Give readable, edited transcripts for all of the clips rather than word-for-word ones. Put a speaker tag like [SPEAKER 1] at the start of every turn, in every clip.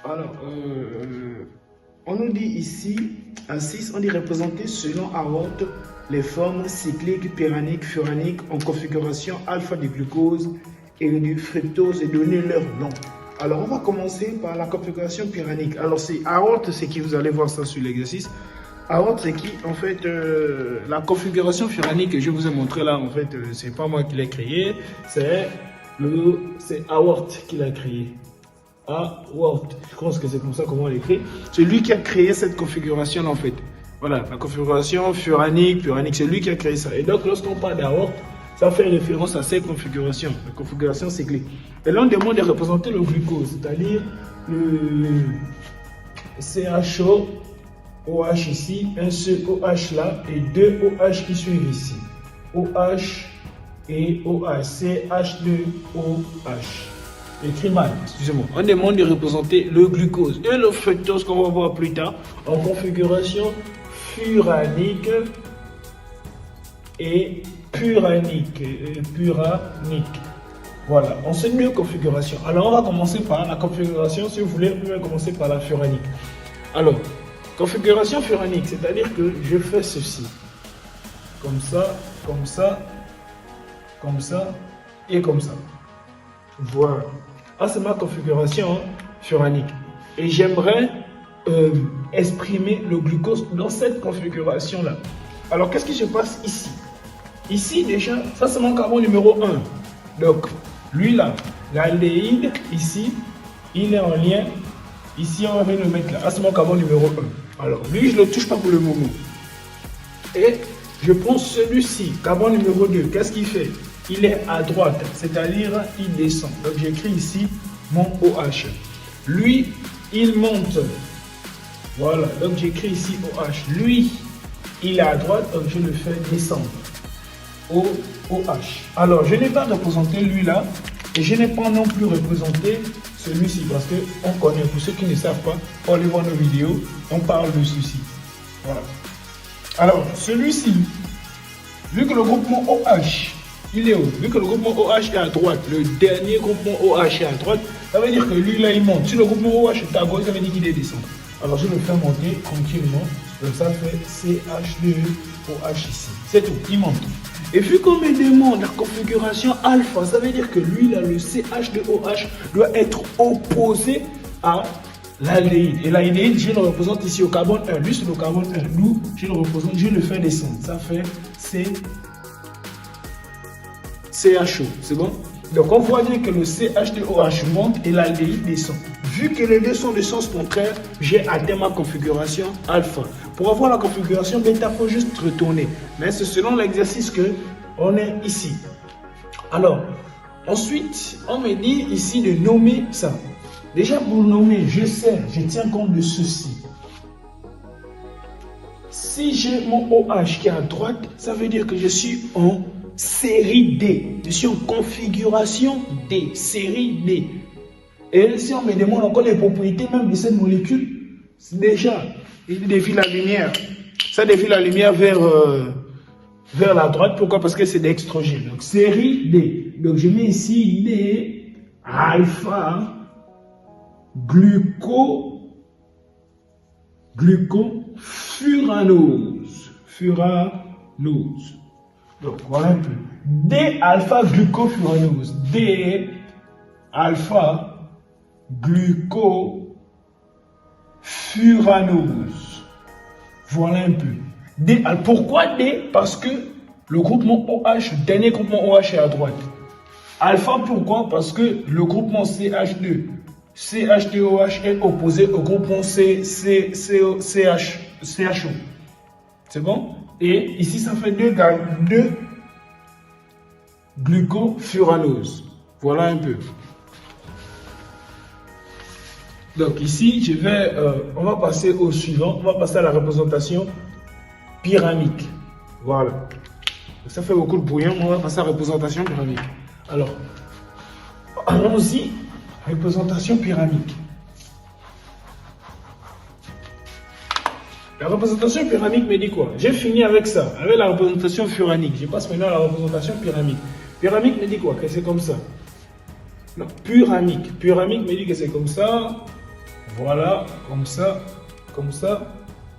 [SPEAKER 1] Alors, on nous dit ici, à 6, on dit représenter selon aorte les formes cycliques, pyranniques, furaniques en configuration alpha du glucose et du fructose et donner leur nom. Alors, on va commencer par la configuration pyrannique. Alors, c'est aorte, c'est qui, vous allez voir ça sur l'exercice. Aorte, c'est qui, en fait, la configuration furanique que je vous ai montré là, en fait, c'est pas moi qui l'ai créé, c'est aorte qui l'a créé. Aorte, je pense que c'est comme ça comment on l'écrit. C'est lui qui a créé cette configuration en fait. Voilà, la configuration furanique, pyrannique, c'est lui qui a créé ça. Et donc, lorsqu'on parle d'aorte, ça fait référence à cette configuration, la configuration cyclique. Et là, on demande de représenter le glucose, c'est-à-dire le CHO, OH ici, un seul OH là, et deux OH qui suivent ici. OH et OH, CH2OH. Écrit mal, excusez-moi. On demande de représenter le glucose et le fructose qu'on va voir plus tard en configuration furanique et puranique. Voilà, on sait mieux configuration. Alors, on va commencer par la configuration. Si vous voulez, on va commencer par la furanique. Alors, configuration furanique, c'est-à-dire que je fais ceci. Comme ça, comme ça, comme ça et comme ça. Voilà. Ah, c'est ma configuration furanique. Et j'aimerais exprimer le glucose dans cette configuration-là. Alors, qu'est-ce qui se passe ici? Ici, déjà, ça c'est mon carbone numéro 1. Donc, lui là, l'aldéhyde, ici, il est en lien. Ici, on va le mettre là. Ah, c'est mon carbone numéro 1. Alors, lui, je ne le touche pas pour le moment. Et je prends celui-ci, carbone numéro 2. Qu'est-ce qu'il fait? Il est à droite, c'est-à-dire il descend. Donc j'écris ici mon OH. Lui, il monte. Voilà, donc j'écris ici OH. Lui, il est à droite, donc je le fais descendre. OH. Alors, je n'ai pas représenté lui là, et je n'ai pas non plus représenté celui-ci, parce qu'on connaît, pour ceux qui ne savent pas, pour aller voir nos vidéos, on parle de ceci. Voilà. Alors, celui-ci, vu que le groupement OH, il est où? Vu que le groupement OH est à droite, le dernier groupement OH est à droite, ça veut dire que lui là il monte. Si le groupement OH est à gauche, ça veut dire qu'il est descend. Alors je le fais monter tranquillement. Donc ça fait CH2OH ici. C'est tout, il monte. Et vu qu'on me demande la configuration alpha, ça veut dire que lui là, le CH2OH doit être opposé à l'aldéhyde. Et l'aldéhyde, je le représente ici au carbone 1. Lui c'est le carbone 1. Nous, je le représente, je le fais descendre. Ça fait CHO, c'est bon? Donc on voit bien que le CH2OH monte et l'aldéhyde descend. Vu que les deux sont de sens contraire, j'ai atteint ma configuration alpha. Pour avoir la configuration bêta, il faut juste retourner. Mais c'est selon l'exercice que on est ici. Alors, ensuite, on me dit ici de nommer ça. Déjà pour nommer, je tiens compte de ceci. Si j'ai mon OH qui est à droite, ça veut dire que je suis en série D. Je suis en configuration D, série D. Et si on me demande encore les propriétés même de cette molécule, déjà, il défie la lumière. Ça défie la lumière vers la droite. Pourquoi? Parce que c'est d'extrogène. Donc, série D. Donc, je mets ici D, alpha, glucofuranose. Donc, voilà un peu. D-alpha-glucofuranose. D-alpha-glucofuranose. Voilà un peu. Pourquoi D? Parce que le groupement OH, le dernier groupement OH est à droite. Alpha, pourquoi? Parce que le groupement CH2OH est opposé au groupement CHO. C'est bon? Et ici, ça fait 2 glucofuranose. Voilà un peu. Donc ici, on va passer au suivant. On va passer à la représentation pyramique. Voilà. Ça fait beaucoup de brouillon, mais on va passer à la représentation pyramique. Alors, allons-y. Représentation pyramique. La représentation pyramique me dit quoi? J'ai fini avec ça, avec la représentation furanique. Je passe maintenant à la représentation pyramique. Pyramique me dit quoi? Que c'est comme ça. Non, pyramique. Pyramique me dit que c'est comme ça. Voilà, comme ça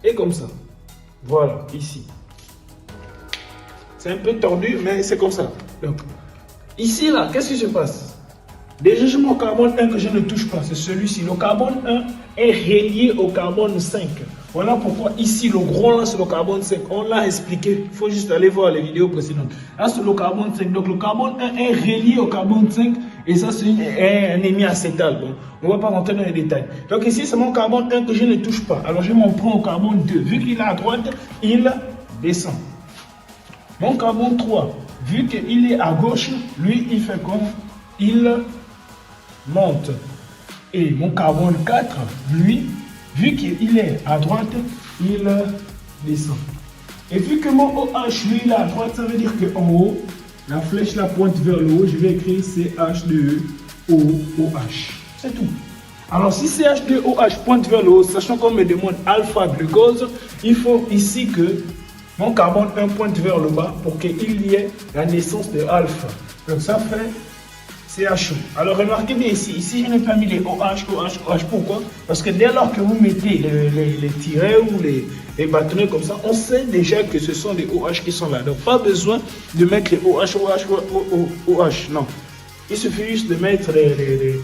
[SPEAKER 1] et comme ça. Voilà, ici. C'est un peu tordu, mais c'est comme ça. Donc, ici, là, qu'est-ce qui se passe? Déjà, j'ai mon carbone 1 que je ne touche pas, c'est celui-ci. Le carbone 1 est relié au carbone 5. Voilà pourquoi ici, le gros là, c'est le carbone 5. On l'a expliqué, il faut juste aller voir les vidéos précédentes. Là, c'est le carbone 5. Donc, le carbone 1 est relié au carbone 5 et ça, c'est un hémiacétal. Bon, on ne va pas rentrer dans les détails. Donc, ici, c'est mon carbone 1 que je ne touche pas. Alors, je m'en prends au carbone 2. Vu qu'il est à droite, il descend. Mon carbone 3, vu qu'il est à gauche, lui, il fait comme il monte. Et mon carbone 4, lui, vu qu'il est à droite, il descend. Et vu que mon OH, lui, il est à droite, ça veut dire qu'en haut, la flèche la pointe vers le haut, je vais écrire CH2OOH. C'est tout. Alors, si CH2OH pointe vers le haut, sachant qu'on me demande alpha-glucose, il faut ici que mon carbone 1 pointe vers le bas pour qu'il y ait la naissance de alpha. Donc, ça fait CHO. Alors, remarquez bien ici je n'ai pas mis les OH. Pourquoi? Parce que dès lors que vous mettez les tirets ou les bâtonnets comme ça, on sait déjà que ce sont les OH qui sont là. Donc, pas besoin de mettre les OH. Non. Il suffit juste de mettre les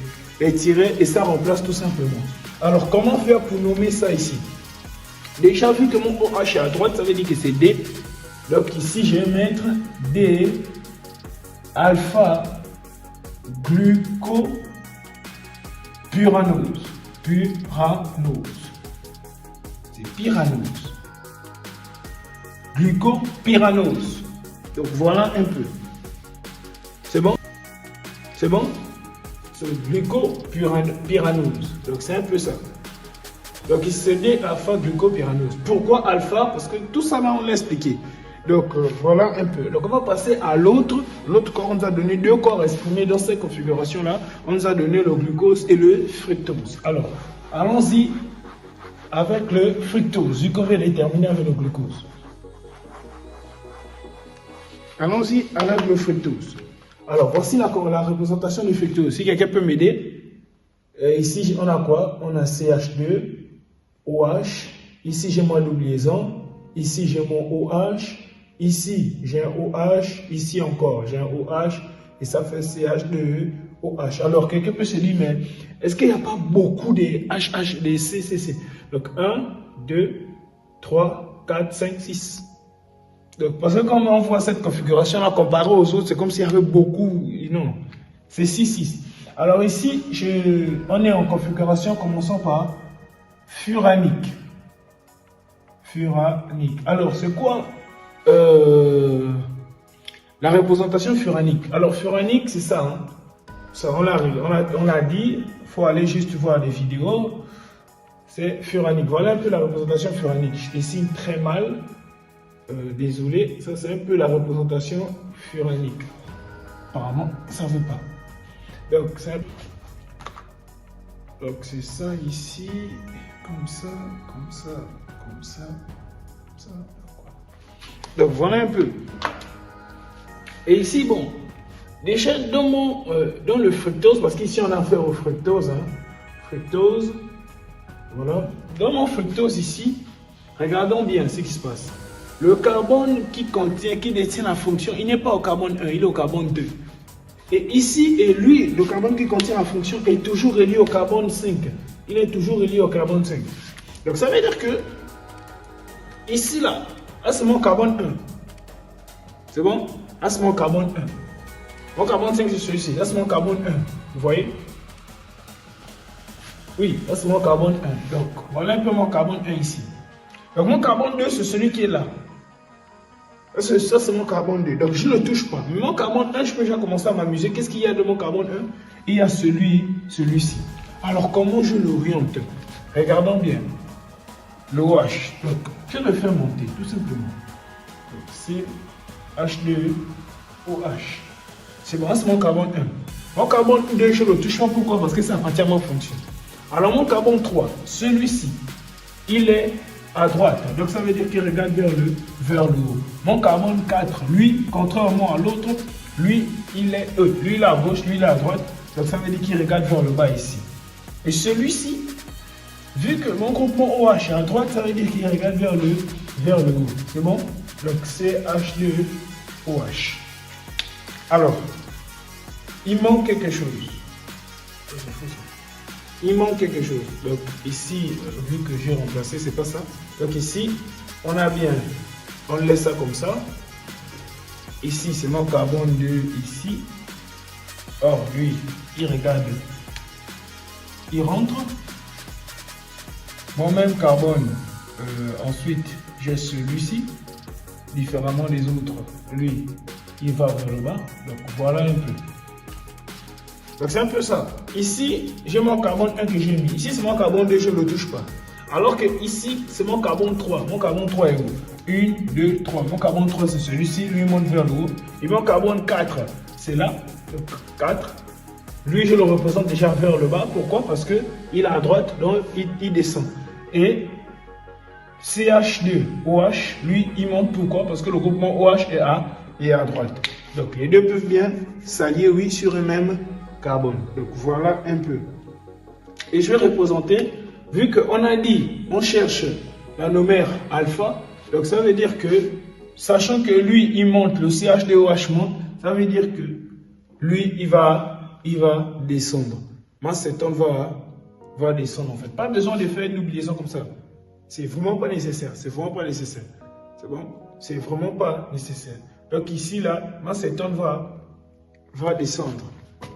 [SPEAKER 1] tirets et ça remplace tout simplement. Alors, comment faire pour nommer ça ici? Déjà, vu que mon OH est à droite, ça veut dire que c'est D. Donc, ici, je vais mettre D alpha glucopyranose. C'est pyranose. Glucopyranose. Donc voilà un peu. C'est bon? C'est bon? C'est glucopyranose. Donc c'est un peu ça. Donc il se dit alpha glucopyranose. Pourquoi alpha? Parce que tout ça là on l'a expliqué. Donc voilà un peu. Donc on va passer à l'autre. L'autre corps, on nous a donné deux corps exprimés dans cette configuration là. On nous a donné le glucose et le fructose. Alors allons-y avec le fructose, vu qu'on vient de terminer avec le glucose. Allons-y avec le fructose. Alors voici la représentation du fructose. Si quelqu'un peut m'aider, ici on a quoi? On a CH2, OH. Ici j'ai ma double liaison. Ici j'ai mon OH. Ici, j'ai un OH, ici encore, j'ai un OH, et ça fait CH2OH. Alors, quelqu'un peut se dire, mais est-ce qu'il n'y a pas beaucoup de HH, de CCC? Donc, 1, 2, 3, 4, 5, 6. Donc, parce que quand on voit cette configuration-là comparée aux autres, c'est comme s'il y avait beaucoup. Non, c'est 6, 6. Alors ici, on est en configuration, commençons par furanique. Furanique. Alors, c'est quoi la représentation furanique? Alors furanique, c'est ça, hein? Ça on l'a dit, il faut aller juste voir les vidéos. C'est furanique. Voilà un peu la représentation furanique. Je dessine très mal, désolé. Ça c'est un peu la représentation furanique. Apparemment ça ne veut pas. Donc c'est ça ici, comme ça, comme ça, comme ça, comme ça. Donc voilà un peu. Et ici, bon, déjà dans le fructose, parce qu'ici on a affaire au fructose, hein, fructose, voilà. Dans mon fructose ici, regardons bien ce qui se passe. Le carbone qui détient la fonction, il n'est pas au carbone 1, il est au carbone 2. Et ici, lui, le carbone qui contient la fonction est toujours relié au carbone 5. Il est toujours relié au carbone 5. Donc ça veut dire que, ici là, c'est mon carbone 1. C'est bon? Là, c'est mon carbone 1. Mon carbone 5, c'est celui-ci. Là, c'est mon carbone 1. Vous voyez? Oui, là, c'est mon carbone 1. Donc, voilà un peu mon carbone 1 ici. Donc, mon carbone 2, c'est celui qui est là. Ça, c'est mon carbone 2. Donc, je ne le touche pas. Mais mon carbone 1, je peux déjà commencer à m'amuser. Qu'est-ce qu'il y a de mon carbone 1? Il y a celui-ci. Alors, comment je l'oriente? Regardons bien. Le OH. Donc, je le fais monter, tout simplement. Donc, c'est H2OH. C'est bon, c'est mon carbone 1. Mon carbone 2, je ne le touche pas. Pourquoi? Parce que c'est entièrement fonction. Alors, mon carbone 3, celui-ci, il est à droite. Donc, ça veut dire qu'il regarde vers le haut. Mon carbone 4, lui, contrairement à l'autre, lui, il est à gauche, lui, il est à droite. Donc, ça veut dire qu'il regarde vers le bas ici. Et celui-ci, Vu que mon groupement OH est à droite, ça veut dire qu'il regarde vers le haut. C'est bon? Donc CH2OH. Alors, il manque quelque chose. Donc ici, vu que j'ai remplacé, c'est pas ça. Donc ici, on a bien, on laisse ça comme ça. Ici, c'est mon carbone 2 ici. Or, lui, il regarde, il rentre. Moi-même, carbone, ensuite, j'ai celui-ci, différemment des autres. Lui, il va vers le bas. Donc, voilà un peu. Donc, c'est un peu ça. Ici, j'ai mon carbone 1 que j'ai mis. Ici, c'est mon carbone 2, je ne le touche pas. Alors que ici, c'est mon carbone 3. Mon carbone 3 est où? 1, 2, 3. Mon carbone 3, c'est celui-ci. Lui, il monte vers le haut. Et mon carbone 4, c'est là. Donc, 4. Lui, je le représente déjà vers le bas. Pourquoi? Parce qu'il est à droite, donc il descend. Et CH2OH, lui, il monte. Pourquoi? Parce que le groupement OH est à droite. Donc, les deux peuvent bien s'allier, oui, sur un même carbone. Donc, voilà un peu. Et je vais représenter, vu qu'on a dit, on cherche l'anomère alpha. Donc, ça veut dire que, sachant que lui, il monte, le CH2OH monte, ça veut dire que lui, il va descendre. Masse cétone va descendre en fait. Pas besoin de faire une oubliation comme ça. C'est vraiment pas nécessaire. C'est vraiment pas nécessaire. C'est bon? C'est vraiment pas nécessaire. Donc ici, là, masse cétone va descendre.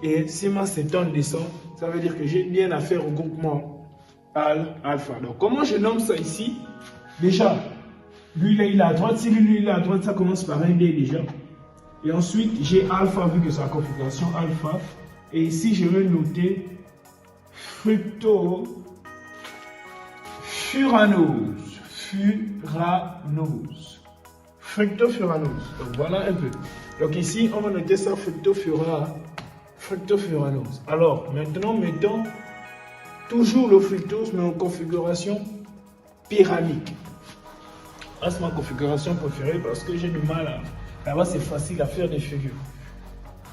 [SPEAKER 1] Et si masse cétone descend, ça veut dire que j'ai bien affaire au groupement alpha. Donc comment je nomme ça ici? Déjà, lui là, il est à droite. Si lui il est à droite, ça commence par un D déjà. Et ensuite, j'ai alpha vu que c'est la configuration alpha. Et ici, je vais noter fructofuranose. Fructofuranose. Donc voilà un peu. Donc ici, on va noter ça fructofuranose. Alors, maintenant, mettons toujours le fructose, mais en configuration pyramide. Ah, c'est ma configuration préférée parce que j'ai du mal à... Là-bas, c'est facile à faire des figures.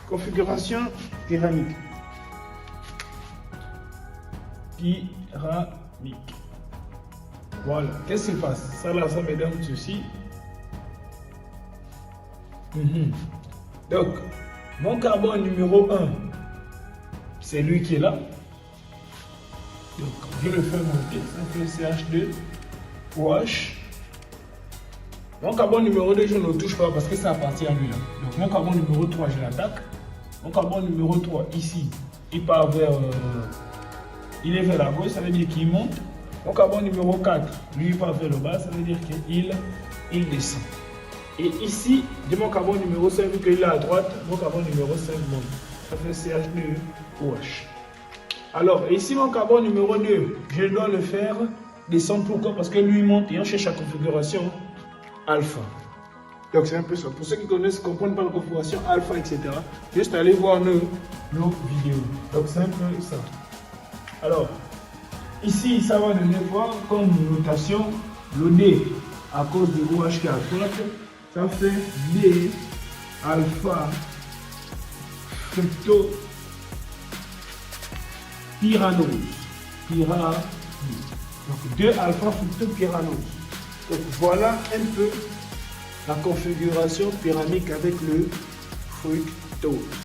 [SPEAKER 1] Configuration pyramide. Voilà. Qu'est-ce qui se passe? Ça là, ça me donne ceci. Donc, mon carbone numéro 1, c'est lui qui est là. Donc, je le fais monter. Ça fait CH2OH. Mon carbone numéro 2, je ne le touche pas parce que ça appartient à lui là. Donc mon carbone numéro 3, je l'attaque. Mon carbone numéro 3, ici, il part vers... il est vers la gauche, ça veut dire qu'il monte. Mon carbone numéro 4, lui, il part vers le bas, ça veut dire qu'il descend. Et ici, de mon carbone numéro 5, vu qu'il est à droite, mon carbone numéro 5 monte. Ça fait CH2OH. Alors, ici, mon carbone numéro 2, je dois le faire descendre. Pourquoi? Parce que lui, il monte et on cherche la configuration alpha. Donc c'est un peu ça. Pour ceux qui connaissent, comprennent pas la configuration alpha, etc., juste aller voir nos vidéos. Donc c'est un peu ça. Alors, ici, ça va donner quoi comme notation? Le D, à cause du OH qui est à droite, ça fait D alpha fructopyranose. Donc 2 alpha fructopyranose. Donc voilà un peu la configuration pyramide avec le fructose.